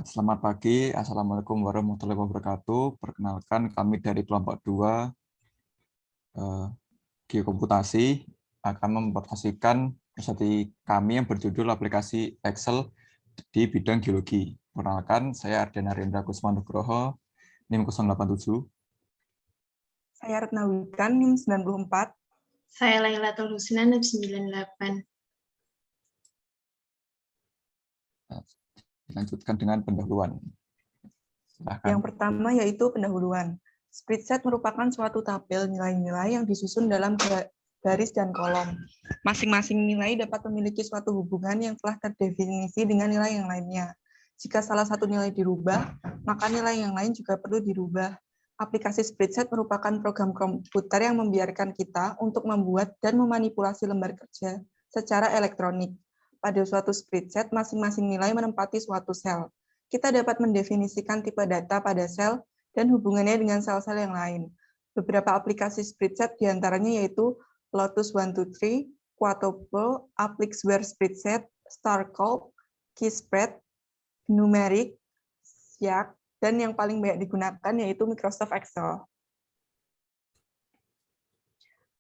Selamat pagi, Assalamualaikum warahmatullahi wabarakatuh. Perkenalkan, kami dari kelompok 2 Geokomputasi akan mempresentasikan presentasi kami yang berjudul aplikasi Excel di bidang geologi. Perkenalkan, saya Ardana Rendra Kusmanugroho, NIM 087. Saya Retna Wikan, NIM 94. Saya Lailatul Husna, NIM 98. Dilanjutkan dengan pendahuluan. Silahkan. Yang pertama yaitu pendahuluan. Spreadsheet merupakan suatu tabel nilai-nilai yang disusun dalam baris dan kolom. Masing-masing nilai dapat memiliki suatu hubungan yang telah terdefinisi dengan nilai yang lainnya. Jika salah satu nilai dirubah, maka nilai yang lain juga perlu dirubah. Aplikasi spreadsheet merupakan program komputer yang membiarkan kita untuk membuat dan memanipulasi lembar kerja secara elektronik. Pada suatu spreadsheet, masing-masing nilai menempati suatu sel. Kita dapat mendefinisikan tipe data pada sel dan hubungannya dengan sel-sel yang lain. Beberapa aplikasi spreadsheet diantaranya yaitu Lotus 123, Quadoplo, Applixware Spreadsheet, Starcalc, Keyspread, Numeric, Siak, dan yang paling banyak digunakan yaitu Microsoft Excel.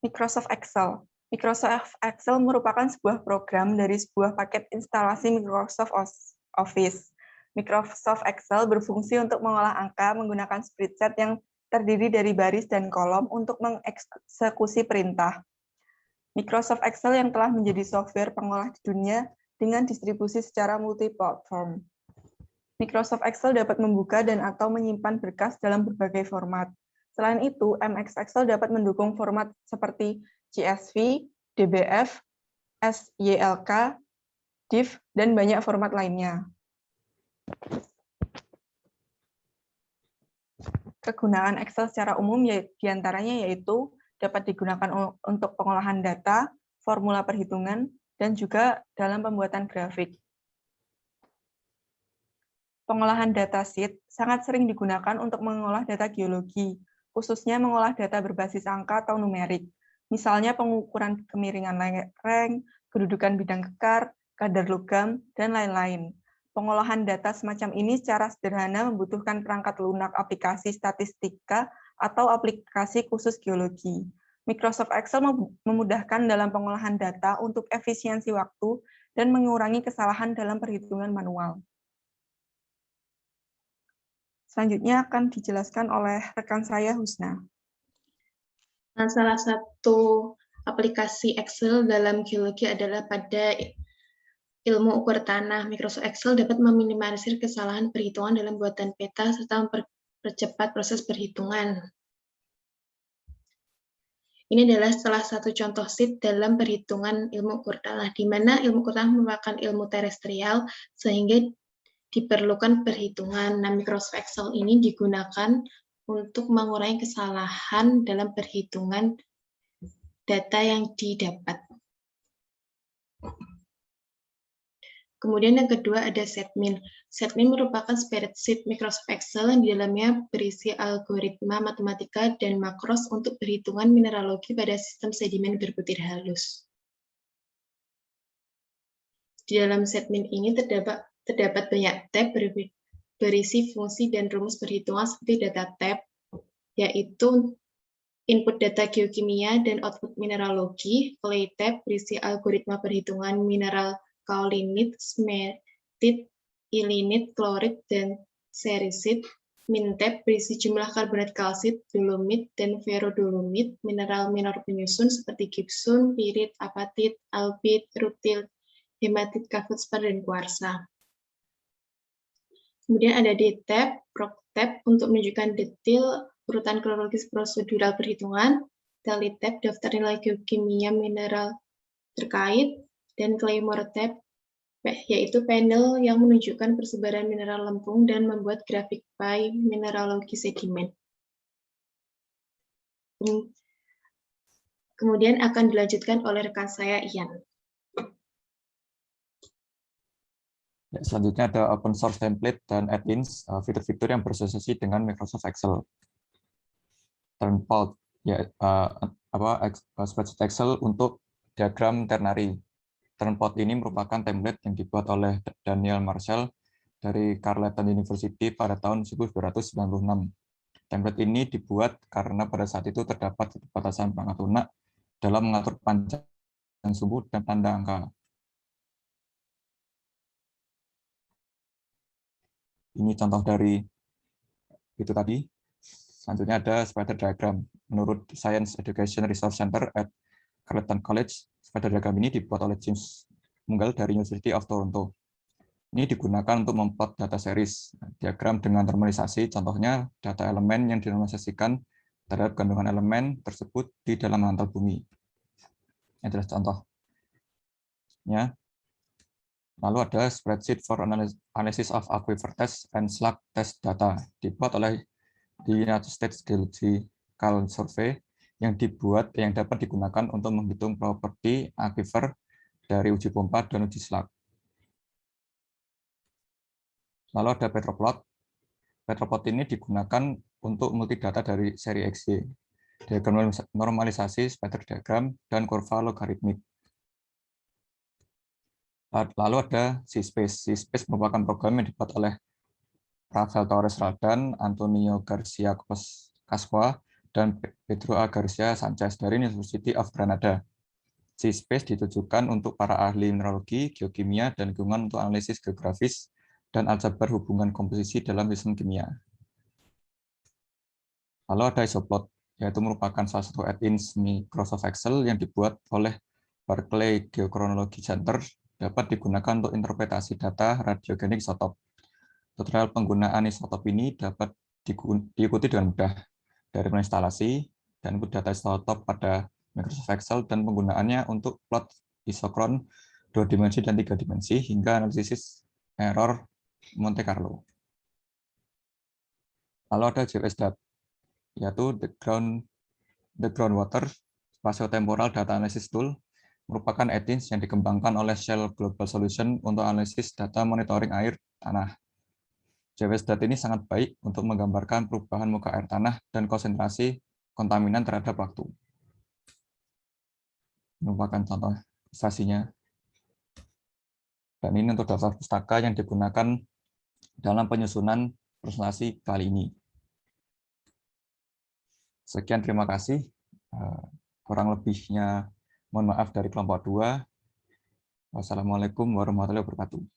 Microsoft Excel. Microsoft Excel merupakan sebuah program dari sebuah paket instalasi Microsoft Office. Microsoft Excel berfungsi untuk mengolah angka menggunakan spreadsheet yang terdiri dari baris dan kolom untuk mengeksekusi perintah. Microsoft Excel yang telah menjadi software pengolah di dunia dengan distribusi secara multi-platform. Microsoft Excel dapat membuka dan atau menyimpan berkas dalam berbagai format. Selain itu, MX Excel dapat mendukung format seperti CSV, DBF, SYLK, div, dan banyak format lainnya. Kegunaan Excel secara umum diantaranya yaitu dapat digunakan untuk pengolahan data, formula perhitungan, dan juga dalam pembuatan grafik. Pengolahan datasheet sangat sering digunakan untuk mengolah data geologi, khususnya mengolah data berbasis angka atau numerik. Misalnya pengukuran kemiringan lereng, kedudukan bidang kekar, kadar logam, dan lain-lain. Pengolahan data semacam ini secara sederhana membutuhkan perangkat lunak aplikasi statistika atau aplikasi khusus geologi. Microsoft Excel memudahkan dalam pengolahan data untuk efisiensi waktu dan mengurangi kesalahan dalam perhitungan manual. Selanjutnya akan dijelaskan oleh rekan saya, Husna. Nah, salah satu aplikasi Excel dalam geologi adalah pada ilmu ukur tanah. Microsoft Excel dapat meminimalisir kesalahan perhitungan dalam buatan peta serta mempercepat proses perhitungan. Ini adalah salah satu contoh sheet dalam perhitungan ilmu ukur tanah, di mana ilmu ukur tanah merupakan ilmu terestrial sehingga diperlukan perhitungan. Nah, Microsoft Excel ini digunakan untuk mengurangi kesalahan dalam perhitungan data yang didapat. Kemudian yang kedua ada setmin. Setmin merupakan spreadsheet Microsoft Excel yang di dalamnya berisi algoritma matematika dan makros untuk perhitungan mineralogi pada sistem sedimen berbutir halus. Di dalam setmin ini terdapat banyak tab berisi fungsi dan rumus perhitungan seperti data tab, yaitu input data geokimia dan output mineralogi, clay tab berisi algoritma perhitungan mineral kaolinit, smetit, ilinit, klorit, dan serisit, min tab berisi jumlah karbonat kalsit, dolomit, dan ferrodolomit, mineral minor penyusun seperti gipsum, pirit, apatit, albit, rutil, hematit, kavutspar, dan kuarsa. Kemudian ada D-tab, Proc-tab untuk menunjukkan detail urutan kronologis prosedural perhitungan, Tally-tab, daftar nilai geokimia mineral terkait, dan Claymore-tab, yaitu panel yang menunjukkan persebaran mineral lempung dan membuat grafik pie mineralogi sedimen. Kemudian akan dilanjutkan oleh rekan saya, Ian. Selanjutnya ada open source template dan add-ins, fitur-fitur yang berasosiasi dengan Microsoft Excel. Turnport, spreadsheet Excel untuk diagram ternary. Turnport ini merupakan template yang dibuat oleh Daniel Marshall dari Carleton University pada tahun 1296. Template ini dibuat karena pada saat itu terdapat keterbatasan perangkat lunak dalam mengatur panjang sumbu dan tanda angka. Ini contoh dari itu tadi. Selanjutnya ada spider diagram. Menurut Science Education Resource Center at Carleton College, spider diagram ini dibuat oleh James Mungal dari University of Toronto. Ini digunakan untuk memplot data series. Diagram dengan normalisasi, contohnya data elemen yang dinormalisasikan terhadap kandungan elemen tersebut di dalam mantel bumi. Ini adalah contohnya. Lalu ada spreadsheet for analysis of aquifer test and slug test data, dibuat oleh the United States Geological Survey yang dapat digunakan untuk menghitung properti aquifer dari uji pompa dan uji slug. Lalu ada Petroplot. Petroplot ini digunakan untuk multidata dari seri XY, diagram normalisasi, spider diagram, dan kurva logaritmik. Lalu ada C-Space. C-Space merupakan program yang dibuat oleh Rafael Torres Roldan, Antonio Garcia Casqua, dan Pedro A. Garcia Sanchez dari University of Granada. C-Space ditujukan untuk para ahli mineralogi, geokimia, dan lingkungan untuk analisis geografis dan aljabar hubungan komposisi dalam sistem kimia. Lalu ada Isoplot, yaitu merupakan salah satu add-ins Microsoft Excel yang dibuat oleh Berkeley Geochronology Center, dapat digunakan untuk interpretasi data radiogenik isotop. Tutorial penggunaan isotop ini dapat diikuti dengan mudah, dari instalasi dan input data isotop pada Microsoft Excel dan penggunaannya untuk plot isokron 2 dimensi dan 3 dimensi hingga analisis error Monte Carlo. Lalu ada GeoSDAT, yaitu the Groundwater Spatiotemporal Data Analysis Tool, merupakan add-ins yang dikembangkan oleh Shell Global Solution untuk analisis data monitoring air tanah. GeoSDAT ini sangat baik untuk menggambarkan perubahan muka air tanah dan konsentrasi kontaminan terhadap waktu. Merupakan contoh ilustrasinya. Dan ini untuk daftar pustaka yang digunakan dalam penyusunan presentasi kali ini. Sekian, terima kasih. Kurang lebihnya mohon maaf dari kelompok 2. Wassalamualaikum warahmatullahi wabarakatuh.